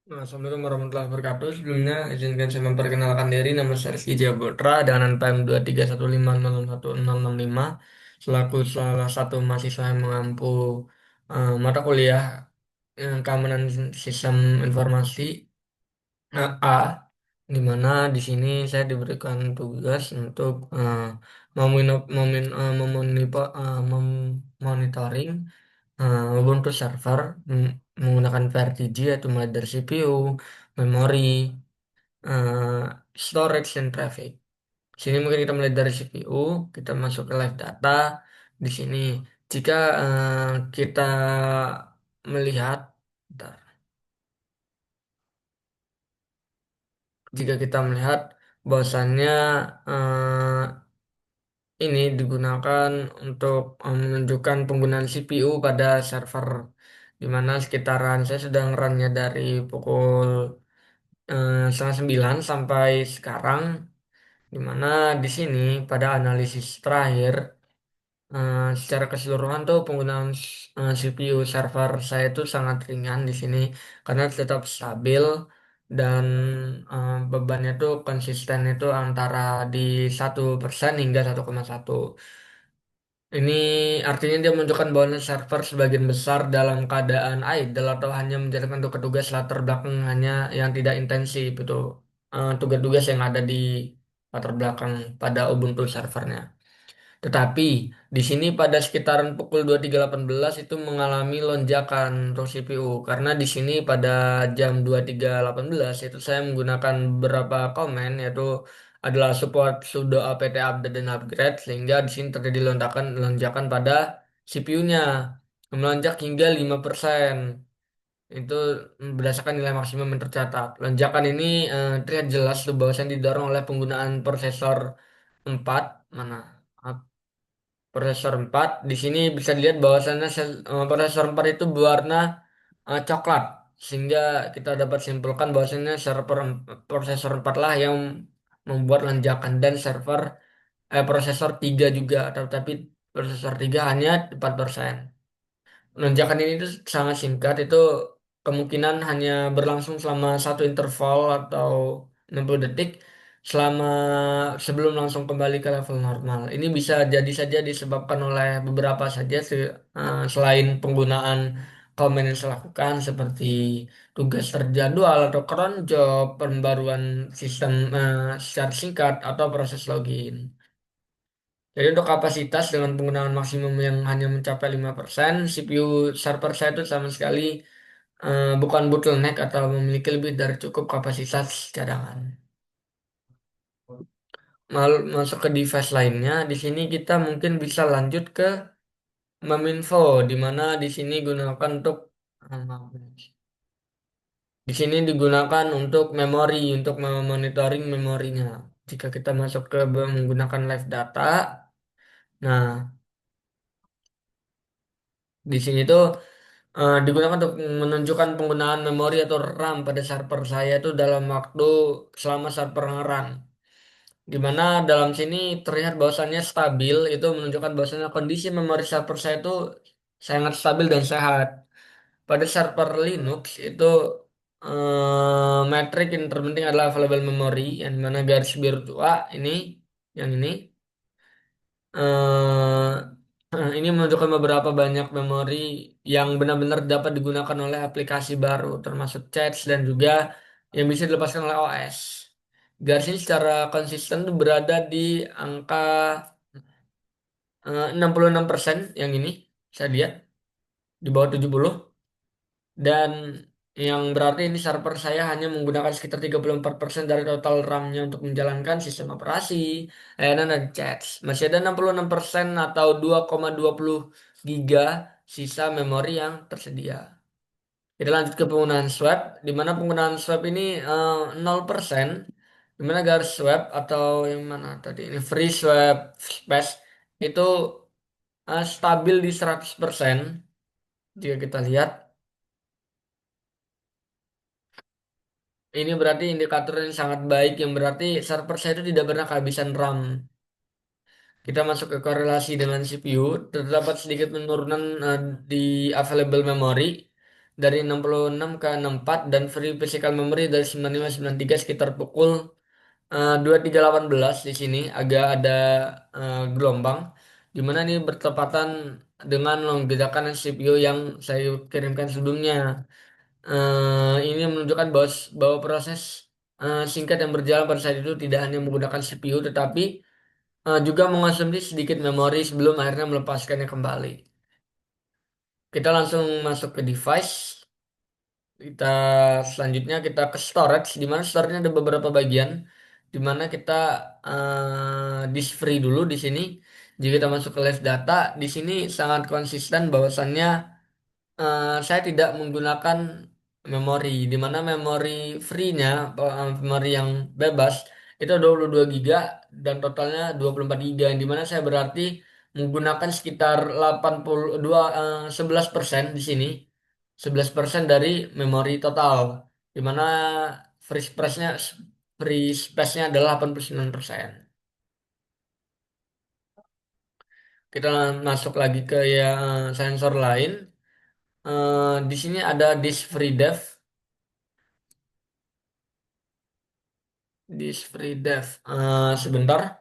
Assalamualaikum warahmatullahi wabarakatuh. Sebelumnya izinkan saya memperkenalkan diri. Nama saya Rizky Jabotra dengan NPM 231501665 selaku salah satu mahasiswa yang mengampu mata kuliah keamanan sistem informasi A, di mana di sini saya diberikan tugas untuk memonitoring Ubuntu server menggunakan VRTG yaitu mulai dari CPU, memori, eh, storage, dan traffic. Sini mungkin kita mulai dari CPU, kita masuk ke live data. Di sini jika kita melihat, bentar. Jika kita melihat bahwasannya eh, ini digunakan untuk menunjukkan penggunaan CPU pada server, di mana sekitaran saya sedang runnya dari pukul 8:30 sampai sekarang, di mana di sini pada analisis terakhir secara keseluruhan tuh penggunaan CPU server saya itu sangat ringan di sini karena tetap stabil dan bebannya tuh konsisten itu antara di 1% hingga 1,1. Ini artinya dia menunjukkan bahwa server sebagian besar dalam keadaan idle atau hanya menjalankan tugas-tugas latar belakang hanya yang tidak intensif itu tugas-tugas yang ada di latar belakang pada Ubuntu servernya. Tetapi di sini pada sekitaran pukul 23.18 itu mengalami lonjakan untuk CPU karena di sini pada jam 23.18 itu saya menggunakan beberapa komen yaitu adalah support sudo apt update dan upgrade sehingga di sini terjadi lonjakan pada CPU-nya melonjak hingga 5%. Itu berdasarkan nilai maksimum yang tercatat. Lonjakan ini terlihat jelas tuh bahwasannya didorong oleh penggunaan prosesor 4 mana? Prosesor 4 di sini bisa dilihat bahwasannya prosesor 4 itu berwarna coklat sehingga kita dapat simpulkan bahwasannya prosesor 4 lah yang membuat lonjakan dan prosesor 3 juga tetapi prosesor 3 hanya 4%. Lonjakan ini tuh sangat singkat, itu kemungkinan hanya berlangsung selama satu interval atau 60 detik selama sebelum langsung kembali ke level normal. Ini bisa jadi saja disebabkan oleh beberapa saja selain penggunaan komen yang saya lakukan seperti tugas terjadwal atau cron job, pembaruan sistem secara singkat atau proses login. Jadi untuk kapasitas dengan penggunaan maksimum yang hanya mencapai 5%, CPU server saya itu sama sekali bukan bottleneck atau memiliki lebih dari cukup kapasitas cadangan. Masuk ke device lainnya, di sini kita mungkin bisa lanjut ke Meminfo, di mana di sini gunakan untuk maaf, di sini digunakan untuk memori, untuk memonitoring memorinya. Jika kita masuk ke menggunakan live data, nah di sini tuh digunakan untuk menunjukkan penggunaan memori atau RAM pada server saya itu dalam waktu selama server ngerun. Di mana dalam sini terlihat bahwasannya stabil, itu menunjukkan bahwasannya kondisi memori server saya itu sangat stabil dan sehat. Pada server Linux itu metrik yang terpenting adalah available memory, yang mana garis biru tua ini, yang ini. Ini menunjukkan beberapa banyak memori yang benar-benar dapat digunakan oleh aplikasi baru, termasuk chat dan juga yang bisa dilepaskan oleh OS. Garis ini secara konsisten tuh berada di angka 66% yang ini, saya lihat, di bawah 70. Dan yang berarti ini server saya hanya menggunakan sekitar 34% dari total RAM-nya untuk menjalankan sistem operasi, layanan, dan chat. Masih ada 66% atau 2,20 giga sisa memori yang tersedia. Kita lanjut ke penggunaan swap, di mana penggunaan swap ini 0%, di mana garis swap atau yang mana tadi ini free swap space itu stabil di 100%. Jika kita lihat, ini berarti indikator yang sangat baik yang berarti server saya itu tidak pernah kehabisan RAM. Kita masuk ke korelasi dengan CPU, terdapat sedikit penurunan di available memory. dari 66 ke 64 dan free physical memory dari 9593 sekitar pukul 23.18 di sini agak ada gelombang di mana ini bertepatan dengan lonjakan CPU yang saya kirimkan sebelumnya. Ini menunjukkan bahwa proses singkat yang berjalan pada saat itu tidak hanya menggunakan CPU tetapi juga mengonsumsi sedikit memori sebelum akhirnya melepaskannya kembali. Kita langsung masuk ke device. Kita selanjutnya kita ke storage, di mana storage ada beberapa bagian, di mana kita disk free dulu di sini. Jika kita masuk ke live data, di sini sangat konsisten bahwasannya saya tidak menggunakan memori, di mana memori free-nya, memori yang bebas, itu 22 giga dan totalnya 24 giga, di mana saya berarti menggunakan sekitar 82, 11% di sini, 11% dari memori total, di mana free space-nya free space-nya adalah 89%. Kita masuk lagi ke yang sensor lain. Di sini ada disk free dev. Disk free dev. Sebentar.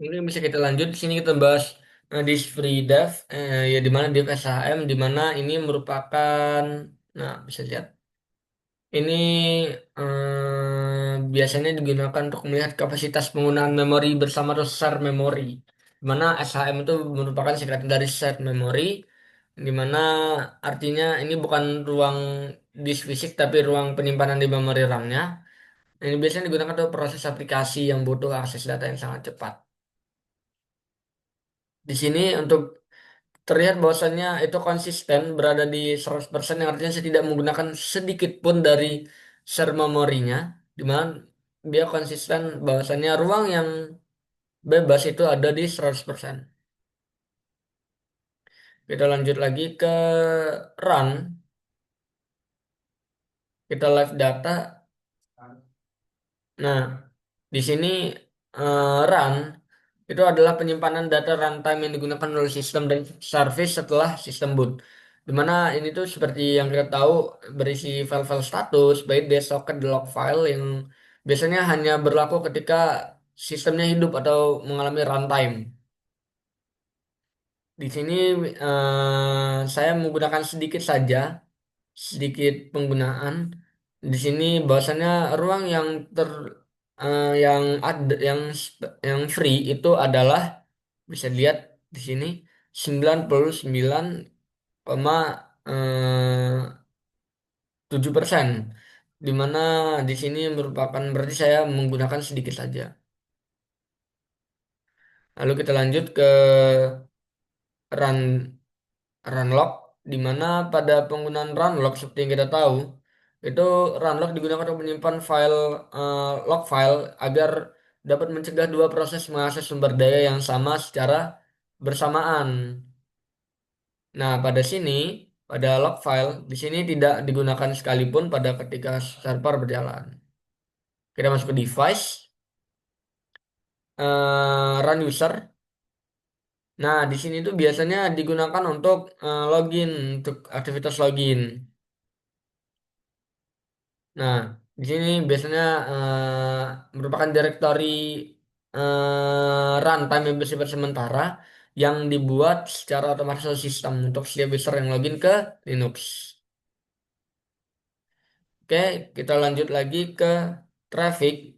Ini bisa kita lanjut. Di sini kita bahas disk free dev. Ya di mana div SHM, di mana ini merupakan, nah bisa lihat. Ini biasanya digunakan untuk melihat kapasitas penggunaan memori bersama atau share memori. Di mana SHM itu merupakan singkatan dari shared memory, di mana artinya ini bukan ruang disk fisik tapi ruang penyimpanan di memori RAM-nya. Ini biasanya digunakan untuk proses aplikasi yang butuh akses data yang sangat cepat. Di sini untuk terlihat bahwasannya itu konsisten berada di 100% yang artinya saya tidak menggunakan sedikit pun dari share memorinya, di mana dia konsisten bahwasannya ruang yang bebas itu ada di 100%. Kita lanjut lagi ke run, kita live data. Nah, di sini run itu adalah penyimpanan data runtime yang digunakan oleh sistem dan service setelah sistem boot. Dimana ini tuh seperti yang kita tahu berisi file-file status, baik di socket di log file yang biasanya hanya berlaku ketika sistemnya hidup atau mengalami runtime. Di sini saya menggunakan sedikit saja, sedikit penggunaan. Di sini bahwasannya ruang yang ada yang free itu adalah bisa lihat di sini 99,7%, di mana di sini merupakan berarti saya menggunakan sedikit saja. Lalu kita lanjut ke run runlock, di mana pada penggunaan runlock seperti yang kita tahu itu runlock digunakan untuk menyimpan log file agar dapat mencegah dua proses mengakses sumber daya yang sama secara bersamaan. Nah, pada log file di sini tidak digunakan sekalipun pada ketika server berjalan. Kita masuk ke device, run user. Nah, di sini tuh biasanya digunakan untuk login, untuk aktivitas login. Nah, di sini biasanya merupakan directory runtime yang bersifat sementara yang dibuat secara otomatis oleh sistem untuk setiap user yang login ke Linux. Oke, kita lanjut lagi ke traffic,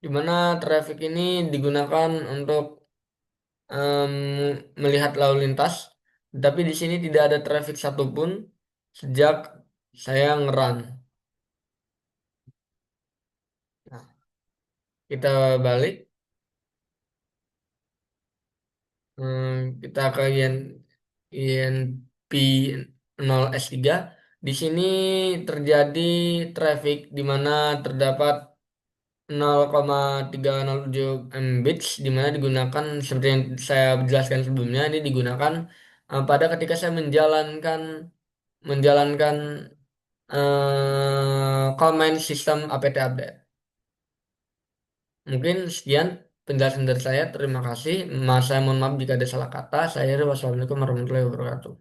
di mana traffic ini digunakan untuk em, melihat lalu lintas, tapi di sini tidak ada traffic satupun sejak saya ngeran. Nah, kita balik. Kita ke INP 0S3. Di sini terjadi traffic di mana terdapat 0,307 Mbits di mana digunakan seperti yang saya jelaskan sebelumnya, ini digunakan pada ketika saya menjalankan menjalankan command sistem apt update. Mungkin sekian penjelasan dari saya. Terima kasih. Saya mohon maaf jika ada salah kata. Wassalamualaikum warahmatullahi wabarakatuh.